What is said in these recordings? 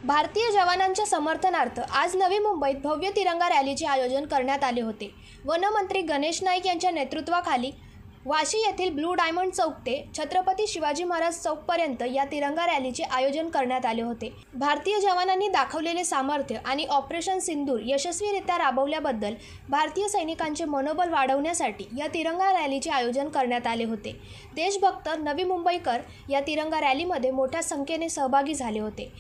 भारतीय जवानांच्या समर्थनार्थ आज नवी मुंबईत भव्य तिरंगा रॅलीचे आयोजन करण्यात आले होते। वनमंत्री गणेश नाईक यांच्या नेतृत्वाखाली वाशी येथील ब्लू डायमंड चौक ते छत्रपती शिवाजी महाराज चौकपर्यंत या तिरंगा रॅलीचे आयोजन करण्यात आले होते। भारतीय जवानांनी दाखवलेले सामर्थ्य आणि ऑपरेशन सिंदूर यशस्वीरित्या राबवल्याबद्दल भारतीय सैनिकांचे मनोबल वाढवण्यासाठी या तिरंगा रॅलीचे आयोजन करण्यात आले होते। देशभक्त नवी मुंबईकर या तिरंगा रॅलीमध्ये मोठ्या संख्येने सहभागी झाले होते।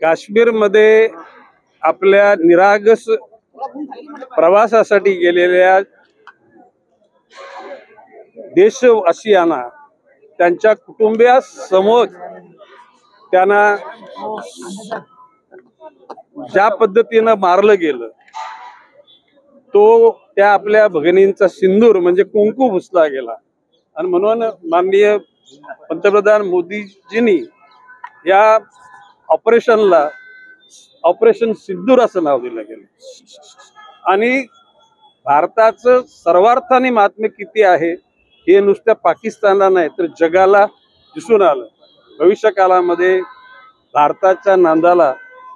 काश्मीरमध्ये आपल्या निरागस प्रवासासाठी गेलेल्या देशवासियांना त्यांच्या कुटुंबियासमोर त्यांना ज्या पद्धतीनं मारलं गेलं तो त्या आपल्या भगिनींचा सिंदूर म्हणजे कुंकू पुसला गेला। आणि म्हणून माननीय पंतप्रधान मोदीजींनी या ऑपरेशनला ऑपरेशन सिंदूर असं नाव दिलं गेलं। आणि भारताचं सर्वार्थाने महात्म्य किती आहे हे नुसत्या पाकिस्तानला नाही तर जगाला दिसून आलं। भविष्य काळामध्ये भारताच्या नांदाला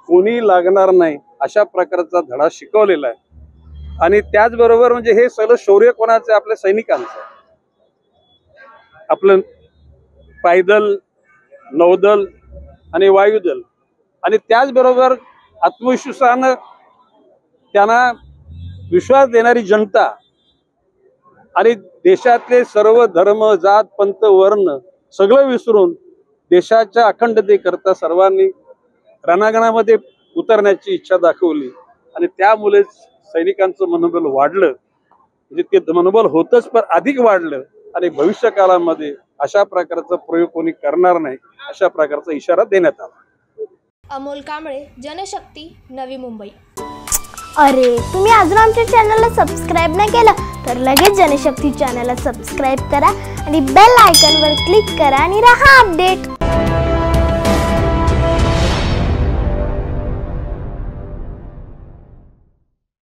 कोणी लागणार नाही अशा प्रकारचा धडा शिकवलेला आहे। आणि त्याचबरोबर म्हणजे हे सगळं शौर्य कोणाचं? आपल्या सैनिकांचं, आपलं पायदल, नौदल आणि वायुदल। आणि त्याचबरोबर आत्मविश्वासानं त्यांना विश्वास देणारी जनता आणि देशातले सर्व धर्म, जात, पंथ, वर्ण सगळं विसरून देशाच्या अखंडतेकरता सर्वांनी रणांगणामध्ये उतरण्याची इच्छा दाखवली। आणि त्यामुळे सैनिकांचं मनोबल वाढलं, म्हणजे ते मनोबल होतच पण अधिक वाढलं। आणि भविष्य काळामध्ये अशा प्रकारचा प्रयोग कोणी करणार नाही अशा प्रकारचा इशारा देण्यात आला। अमोल कांबळे, जनशक्ती, नवी मुंबई। अरे, तुम्ही अजून आमच्या चॅनलला सबस्क्राइब नाही केलं तर लगेच जनशक्ती चॅनलला सबस्क्राइब करा आणि बेल आयकॉनवर क्लिक करा आणि रहा अपडेट।